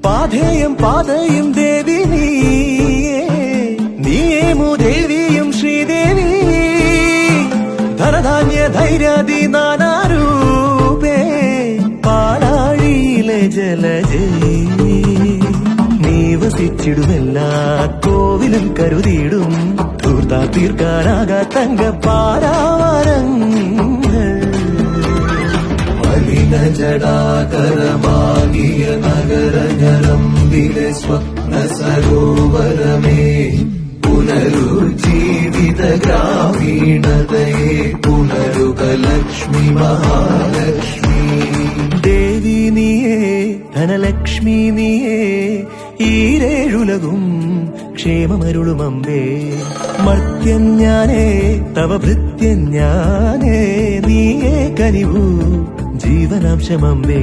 പാധേയം പാതയും ദേവി നീയേമു ദേവിയും ശ്രീദേവി ധനധാന്യ ധൈര്യാദി നാനാരൂപേ പാലാഴിയിലെ ജലജേ നീ വസിച്ചിടുമെല്ലാ കോവിലും കരുതിയിടും ധൂർത്താ തീർക്കാനാകാ തങ്കപ്പാരാവരങ്ങൾ ജടാകരമാകിയ നഗരഞരമ്പിലെ സ്വപ്ന സരോവരമേ പുനരുജ്ജീവിത ഗ്രാമീണതയെ പുനരുക ലക്ഷ്മി മഹാലക്ഷ്മി ദേവി നീയേ ധനലക്ഷ്മി നീയേ ഈരേഴുലകും ക്ഷേമമരുളുമമ്പേ മർത്യൻ ഞാനേ തവ ഭൃത്യൻ ഞാനേ നീയേ കനിവൂ ജീവനാംശമമ്പേ